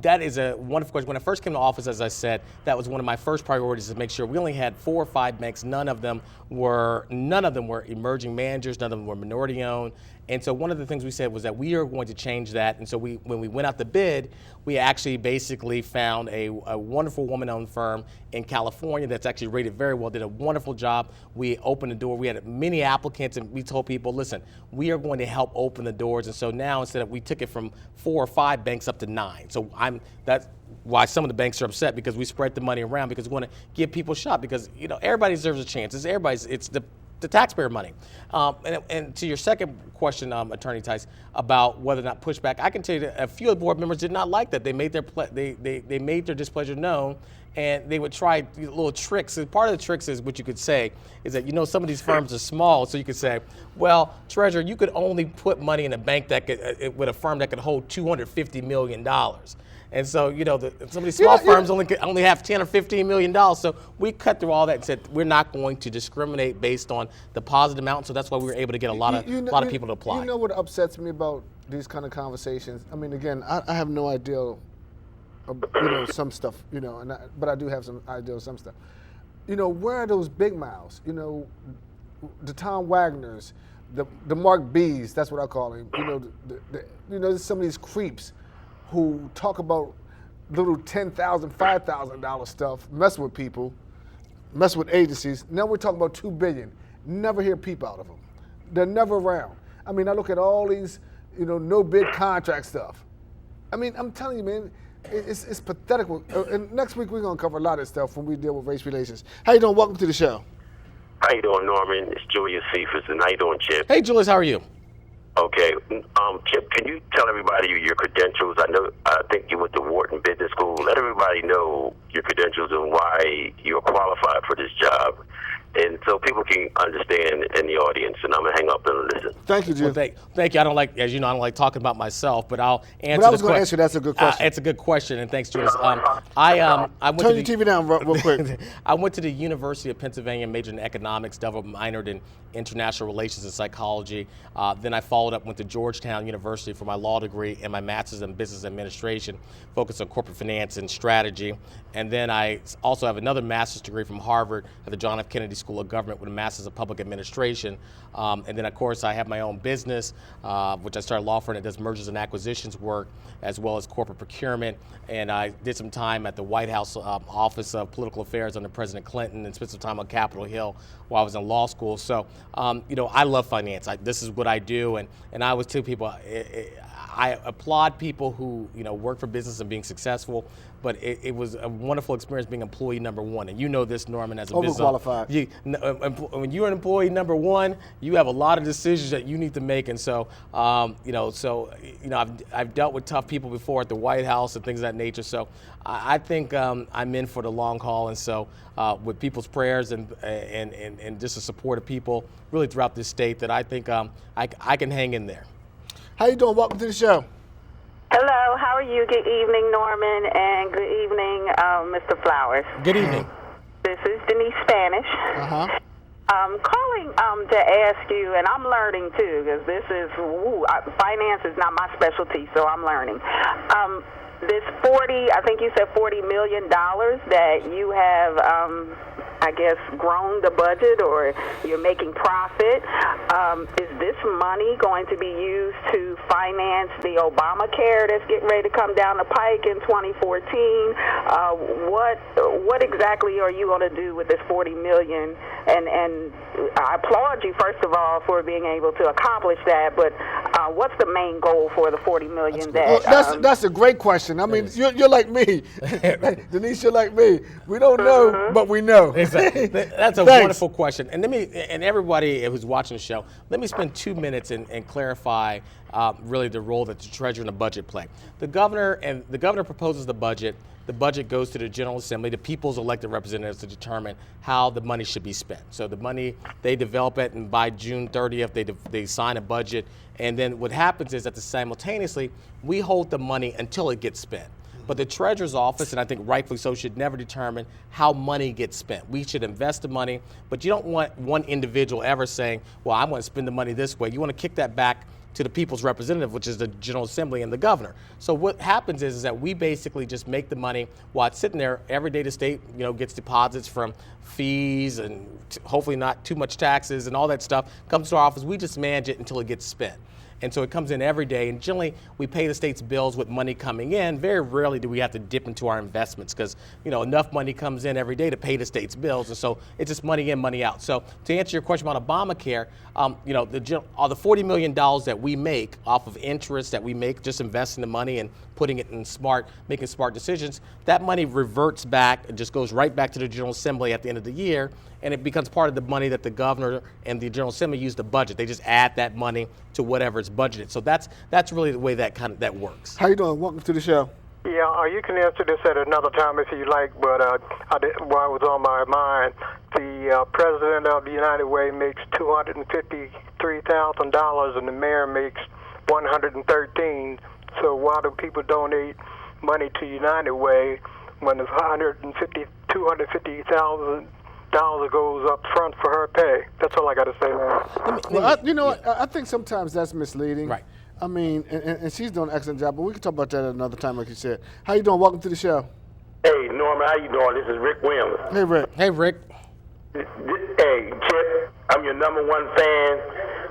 That is a wonderful question. When I first came to office, as I said, that was one of my first priorities, to make sure we only had 4 or 5 banks. None of them were emerging managers. None of them were minority-owned. And so one of the things we said was that we are going to change that. And so when we went out the bid, we actually basically found a wonderful woman-owned firm in California that's actually rated very well, did a wonderful job. We opened the door. We had many applicants, and we told people, listen, we are going to help open the doors. And so now, instead of, we took it from 4 or 5 banks up to 9. So that's why some of the banks are upset, because we spread the money around, because we want to give people a shot, because everybody deserves a chance. It's the taxpayer money. And to your second question, Attorney Tice, about whether or not pushback, I can tell you that a few of the board members did not like that. They made their they made their displeasure known, and they would try little tricks. And part of the tricks is what you could say is that, some of these firms are small, so you could say, well, Treasurer, you could only put money in a bank that could, with a firm that could hold $250 million. And so, some of these small firms only have $10 or $15 million. So we cut through all that and said we're not going to discriminate based on deposit amount. So that's why we were able to get a lot of people to apply. You know what upsets me about these kind of conversations? I mean, again, I have no idea, some stuff, but I do have some idea of some stuff. Where are those big mouths? The Tom Wagners, the Mark B's, that's what I call him. There's some of these creeps who talk about little $10,000, $5,000 stuff, mess with people, mess with agencies. Now we're talking about $2 billion. Never hear peep out of them. They're never around. I mean, I look at all these, no bid contract stuff. I mean, I'm telling you, man, it's pathetic. And next week we're gonna cover a lot of stuff when we deal with race relations. How you doing? Welcome to the show. How you doing, Norman? It's Julius Cephas, and how you doing, Chip? Hey, Julius, how are you? Okay, Chip, can you tell everybody your credentials? I think you went to Wharton Business School. Let everybody know your credentials and why you're qualified for this job, and so people can understand in the audience. And I'm gonna hang up and listen. Thank you, Jim. Well, thank you. I don't like talking about myself, but I'll answer. But I was going to answer. That's a good question. It's a good question, and thanks, Julius. I went Turn your TV down real quick. I went to the University of Pennsylvania, majored in economics, minored in international relations and psychology. Then I followed up, went to Georgetown University for my law degree and my master's in business administration, focused on corporate finance and strategy. And then I also have another master's degree from Harvard at the John F. Kennedy School of Government with a master's of public administration. And then, of course, I have my own business, which I started a law firm that does mergers and acquisitions work, as well as corporate procurement. And I did some time at the White House Office of Political Affairs under President Clinton, and spent some time on Capitol Hill while I was in law school. So, I love finance. This is what I do. And I always tell people, I applaud people who, work for business and being successful. But it was a wonderful experience being employee number one. And you know this, Norman, as a business owner. When you're an employee number one, you have a lot of decisions that you need to make. And so, I've dealt with tough people before at the White House and things of that nature. So I think I'm in for the long haul. And so with people's prayers and just the support of people really throughout this state, that I think I can hang in there. How you doing? Welcome to the show. Hello, how are you? Good evening, Norman, and good evening, Mr. Flowers. Good evening. This is Denise Spanish. I'm calling to ask you, and I'm learning too, because this is, finance is not my specialty, so I'm learning. This I think you said $40 million that you have, grown the budget, or you're making profit. Is this money going to be used to finance the Obamacare that's getting ready to come down the pike in 2014? What exactly are you going to do with this $40 million? And I applaud you, first of all, for being able to accomplish that, but what's the main goal for the $40 million? That's a great question. I mean, you're like me. Denise, you're like me. We don't know, but we know. Exactly. That's a wonderful question. And everybody who's watching the show, let me spend 2 minutes and clarify really the role that the Treasurer and the budget play. The governor proposes the budget. The budget goes to the General Assembly, the people's elected representatives, to determine how the money should be spent. So the money, they develop it, and by June 30th, they sign a budget. And then what happens is that simultaneously, we hold the money until it gets spent. But the Treasurer's office, and I think rightfully so, should never determine how money gets spent. We should invest the money, but you don't want one individual ever saying, well, I want to spend the money this way. You want to kick that back to the people's representative, which is the General Assembly and the governor. So what happens is that we basically just make the money while it's sitting there. Every day the state, gets deposits from fees and hopefully not too much taxes and all that stuff, comes to our office. We just manage it until it gets spent. And so it comes in every day, and generally we pay the state's bills with money coming in. Very rarely do we have to dip into our investments, because enough money comes in every day to pay the state's bills, and so it's just money in, money out. So to answer your question about Obamacare, the $40 million that we make off of interest that we make just investing the money and putting it in making smart decisions, that money reverts back and just goes right back to the General Assembly at the end of the year, and it becomes part of the money that the governor and the General Assembly use to budget. They just add that money to whatever is budgeted. So that's really the way that works. How you doing? Welcome to the show. Yeah, you can answer this at another time if you like, but while it was on my mind, the president of the United Way makes $253,000 and the mayor makes $113,000. So why do people donate money to United Way when it's $250,000 goes up front for her pay? That's all I got to say, man. Well, I think sometimes that's misleading. Right. I mean, and she's doing an excellent job, but we can talk about that at another time, like you said. How you doing? Welcome to the show. Hey, Norman, how you doing? This is Rick Williams. Hey, Rick. Hey, Rick. Hey, Chip, I'm your number one fan.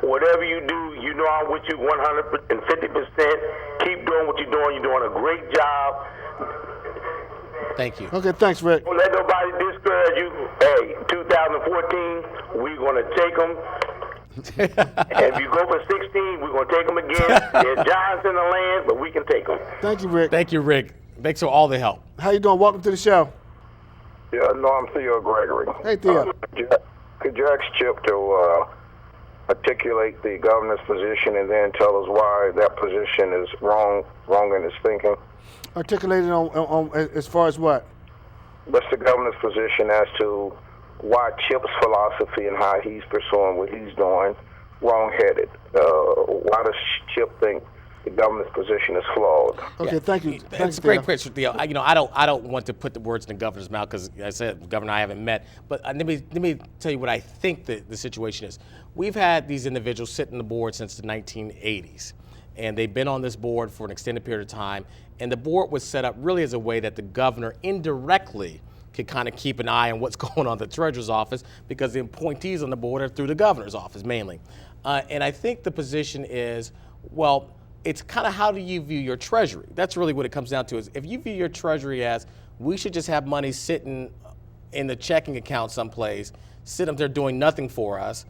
Whatever you do, you know I'm with you 150%. Keep doing what you're doing. You're doing a great job. Thank you. Okay, thanks, Rick. Don't let nobody discourage you. Hey, 2014, we're going to take them. And if you go for 16, we're going to take them again. There's giants in the land, but we can take them. Thank you, Rick. Thank you, Rick. Thanks for all the help. How you doing? Welcome to the show. Yeah, no, I'm Theo Gregory. Hey, Theo. Could you ask Chip to articulate the governor's position and then tell us why that position is wrong in his thinking? Articulate it on as far as what? What's the governor's position as to why Chip's philosophy and how he's pursuing what he's doing wrong-headed? Why does Chip think the governor's position is flawed? Okay, thank you. It's a great question, Theo. I don't want to put the words in the governor's mouth because I said the governor I haven't met. But let me tell you what I think the situation is. We've had these individuals sit on the board since the 1980s, and they've been on this board for an extended period of time. And the board was set up really as a way that the governor indirectly could kind of keep an eye on what's going on at the treasurer's office, because the appointees on the board are through the governor's office mainly. And I think the position is, well, it's kind of how do you view your treasury? That's really what it comes down to. Is if you view your treasury as we should just have money sitting in the checking account someplace, sit up there doing nothing for us,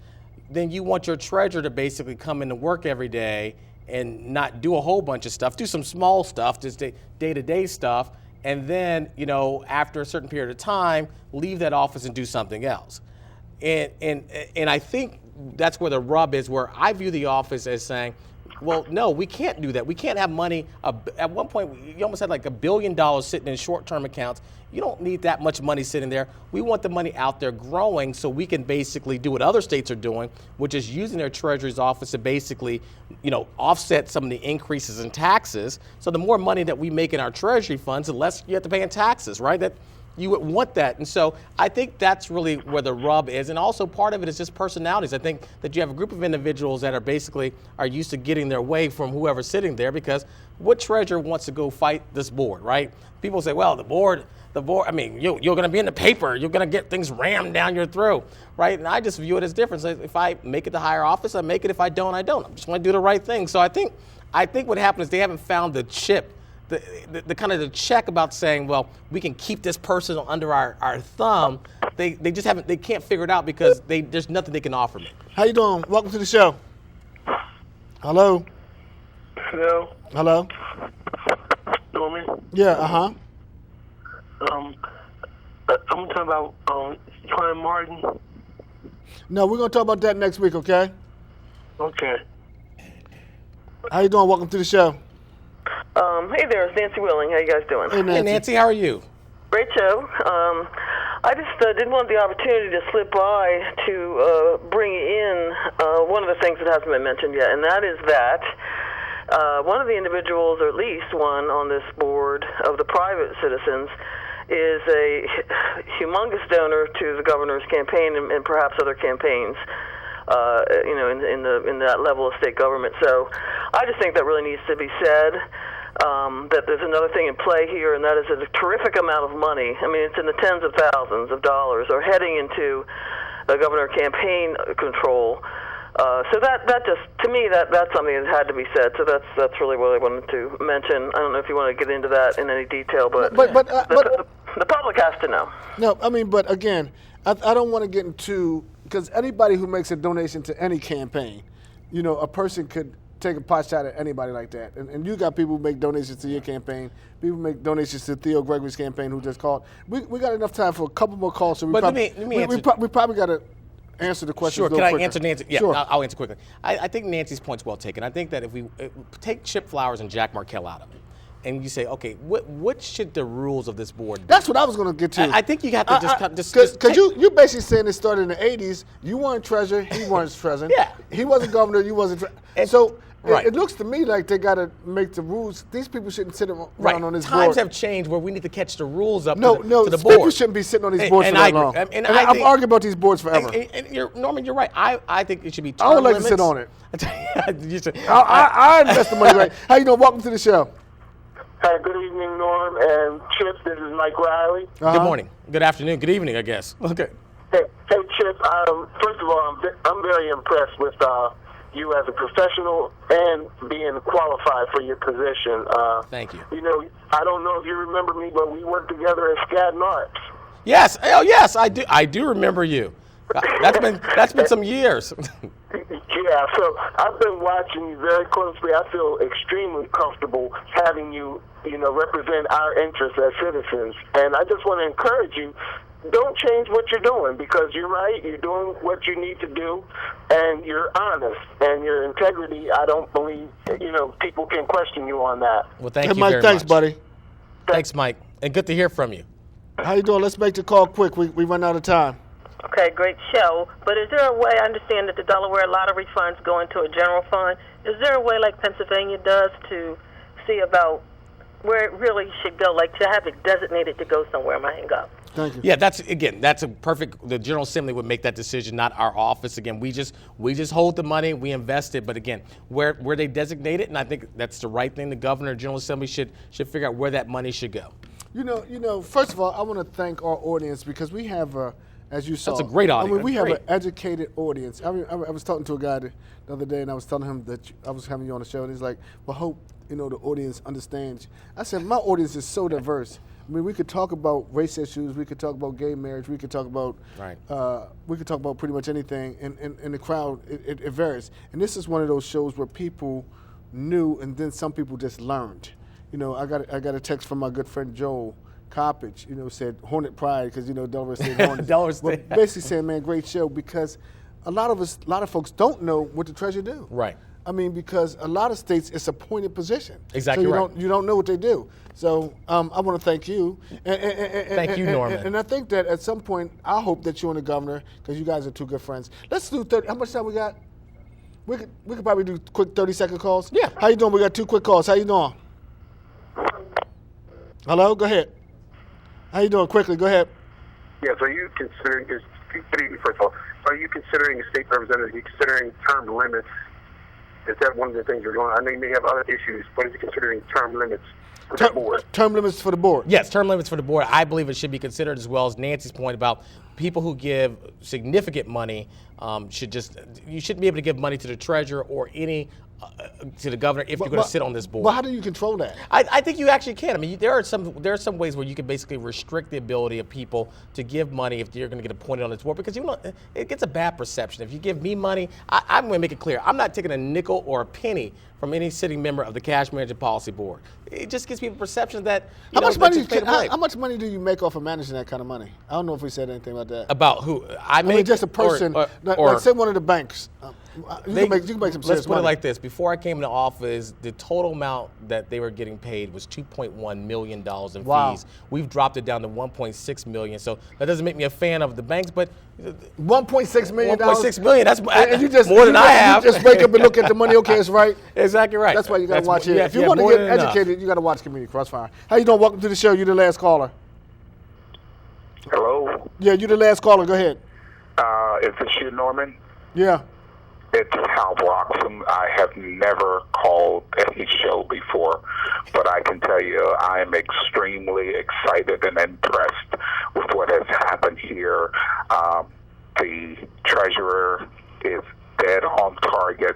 then you want your treasurer to basically come into work every day and not do a whole bunch of stuff, do some small stuff, just day-to-day stuff, and then, after a certain period of time, leave that office and do something else. And I think that's where the rub is, where I view the office as saying, well, no, we can't do that. We can't have money. At one point, you almost had like $1 billion sitting in short-term accounts. You don't need that much money sitting there. We want the money out there growing so we can basically do what other states are doing, which is using their treasury's office to basically, offset some of the increases in taxes. So the more money that we make in our treasury funds, the less you have to pay in taxes, right? That you would want that. And so I think that's really where the rub is. And also part of it is just personalities. I think that you have a group of individuals that are used to getting their way from whoever's sitting there, because what treasurer wants to go fight this board, right? People say, well, the board, I mean, you're going to be in the paper. You're going to get things rammed down your throat, right? And I just view it as different. So if I make it to higher office, I make it. If I don't, I don't. I just want to do the right thing. So I think what happened is they haven't found the chip, the kind of the check about saying, well, we can keep this person under our thumb. They just haven't. They can't figure it out because there's nothing they can offer me. How you doing? Welcome to the show. Hello. Hello. Hello. Norman. Yeah. I'm talking about Klein Martin. No, we're gonna talk about that next week, okay? Okay. How you doing? Welcome to the show. Hey there, it's Nancy Willing. How you guys doing? Hey, Nancy, how are you? Great show. I just didn't want the opportunity to slip by to bring in one of the things that hasn't been mentioned yet, and that is that one of the individuals, or at least one on this board of the private citizens, is a humongous donor to the governor's campaign and perhaps other campaigns. In that level of state government. So I just think that really needs to be said, that there's another thing in play here, and that is a terrific amount of money. I mean, it's in the tens of thousands of dollars are heading into the governor campaign control. So that just, to me, that's something that had to be said. So that's really what I wanted to mention. I don't know if you want to get into that in any detail, but the public has to know. No, I mean, but again, I don't want to get into, because anybody who makes a donation to any campaign, a person could take a pot shot at anybody like that. And you got people who make donations to your campaign, people who make donations to Theo Gregory's campaign who just called. We got enough time for a couple more calls, so we probably got to answer the question. Sure, can quicker. I answer Nancy? Yeah, sure. I'll answer quickly. I think Nancy's point's well taken. I think that if we take Chip Flowers and Jack Markell out of it, and you say, okay, what should the rules of this board be? That's what I was going to get to. I think you have to just because you basically saying it started in the 80s. You weren't treasurer, he wasn't treasurer. Yeah. He wasn't governor, you wasn't treasurer. So it looks to me like they got to make the rules. These people shouldn't sit around on this board. Times have changed where we need to catch the rules up to the board. People shouldn't be sitting on these boards for that long. And I'm arguing about these boards forever. Norman, you're right. I think it should be term I would like limits. to sit on it. I I invest the money right. How you doing? Welcome to the show. Hi, good evening, Norm and Chip. This is Mike Riley. Good morning. Good afternoon. Good evening, I guess. Okay. Hey Chip. First of all, I'm very impressed with you as a professional and being qualified for your position. Thank you. You know, I don't know if you remember me, but we worked together at Skadden Arts. Yes. Oh, yes. I do. I do remember you. That's been some years. Yeah, so I've been watching you very closely. I feel extremely comfortable having you, represent our interests as citizens. And I just want to encourage you, don't change what you're doing, because you're right. You're doing what you need to do, and you're honest. And your integrity, I don't believe, people can question you on that. Well, thank you Mike, very thanks, much. buddy. Thanks, Mike. And good to hear from you. How you doing? Let's make the call quick. We run out of time. Okay, great show. But is there a way, I understand that the Delaware lottery funds go into a general fund. Is there a way like Pennsylvania does to see about where it really should go, like to have it designated to go somewhere it might go? Thank you. Yeah, that's a perfect, the General Assembly would make that decision, not our office. Again, we just hold the money, we invest it, but again, where they designate it, and I think that's the right thing, the governor, General Assembly should figure out where that money should go. First of all, I want to thank our audience because we have as you saw. That's a great audience. I mean, we have an educated audience. I was talking to a guy the other day, and I was telling him that I was having you on the show, and he's like, well, hope, the audience understands. I said, my audience is so diverse. I mean, we could talk about race issues, we could talk about gay marriage, we could talk about pretty much anything, and in the crowd, it varies. And this is one of those shows where people knew, and then some people just learned. I got a text from my good friend Joel Coppage, said Hornet Pride, because Delaware State Hornets. Delaware State. Basically saying, man, great show, because a lot of folks don't know what the treasurer do. Right. I mean, because a lot of states it's appointed position. Exactly so right. You don't know what they do. So I want to thank you. Thank you, Norman. And I think that at some point, I hope that you and the governor, because you guys are two good friends. Let's do 30. How much time we got? We could probably do quick 30-second calls. Yeah. How you doing? We got two quick calls. How you doing? Hello. Go ahead. How you doing? Quickly. Go ahead. Yes. Are you considering? First of all, are you considering a state representative? Are you considering term limits? Is that one of the things you're going? I know you may have other issues, but is you considering term limits for the board? Term limits for the board. Yes, term limits for the board. I believe it should be considered, as well as Nancy's point about people who give significant money you shouldn't be able to give money to the treasurer or to the governor if you're going to sit on this board. But how do you control that? I think you actually can. I mean, there are some ways where you can basically restrict the ability of people to give money if you're going to get appointed on this board, because it gets a bad perception. If you give me money, I'm going to make it clear, I'm not taking a nickel or a penny from any sitting member of the Cash Management Policy Board. It just gives people perception that how much money do you make off of managing that kind of money? I don't know if we said anything about that. About who? I mean, just a person, like say one of the banks. You can make some serious money. Let's put it like this. Before I came into office, the total amount that they were getting paid was $2.1 million in fees. We've dropped it down to $1.6 million. So that doesn't make me a fan of the banks, but $1.6 million. $1.6 million. That's and more than I have. You just wake up and look at the money. Okay, it's right. Exactly right. That's why you got to watch it. If you want to get educated, you got to watch Community Crossfire. How you doing? Welcome to the show. You're the last caller. Hello? Yeah, you're the last caller. Go ahead. Is this you, Norman? Yeah. It's Hal Bloxham. I have never called any show before, but I can tell you I am extremely excited and impressed with what has happened here. The treasurer is dead on target.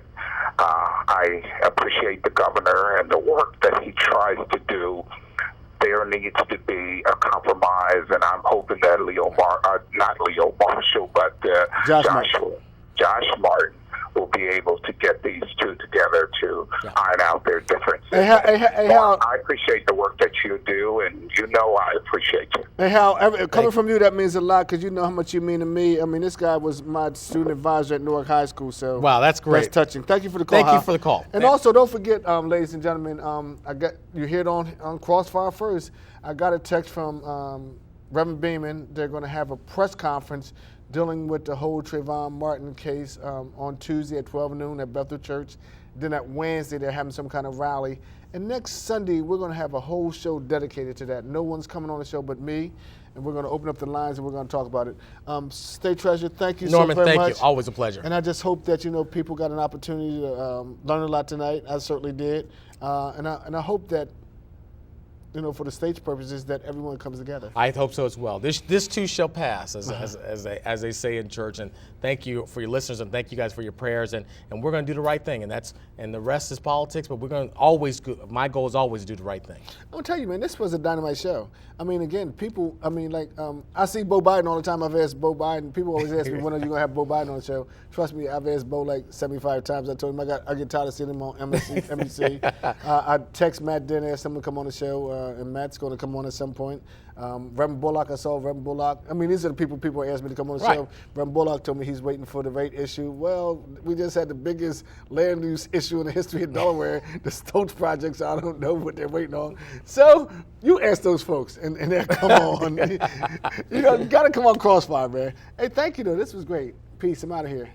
I appreciate the governor and the work that he tries to do. There needs to be a compromise, and I'm hoping that Josh Martin will be able to get these two together to iron out their differences. Hey, Hal, I appreciate the work that you do, and you know I appreciate you. Hey, Hal, coming from you, that means a lot because you know how much you mean to me. I mean, this guy was my student advisor at Newark High School, so wow, that's great. That's touching. Thank you for the call. Thank you for the call. And also, don't forget, ladies and gentlemen, you hear it on Crossfire first. I got a text from Reverend Beeman. They're going to have a press conference dealing with the whole Trayvon Martin case on Tuesday at 12 noon at Bethel Church. Then at Wednesday, they're having some kind of rally. And next Sunday, we're going to have a whole show dedicated to that. No one's coming on the show but me. And we're going to open up the lines and we're going to talk about it. State Treasurer, thank you Norman, so very much. Norman, thank you. Always a pleasure. And I just hope that, people got an opportunity to learn a lot tonight. I certainly did. And I hope that, for the state's purposes, that everyone comes together. I hope so as well. This too shall pass, as they say in church. And thank you for your listeners, and thank you guys for your prayers. And we're going to do the right thing, and the rest is politics. But we're going to always. My goal is always to do the right thing. I'm gonna tell you, man, this was a dynamite show. I mean, again, people. I mean, I see Bo Biden all the time. I've asked Bo Biden. People always ask me, when are you gonna have Bo Biden on the show? Trust me, I've asked Bo like 75 times. I told him I get tired of seeing him on NBC. I text Matt Denner, asked him to come on the show, and Matt's going to come on at some point. Reverend Bullock, I saw Reverend Bullock. I mean, these are the people asked me to come on the show. Reverend Bullock told me he's waiting for the rate issue. Well, we just had the biggest land use issue in the history of Delaware, the Stokes projects. I don't know what they're waiting on. So you ask those folks, and they'll come on. You got to come on Crossfire, man. Hey, thank you, though. This was great. Peace. I'm out of here.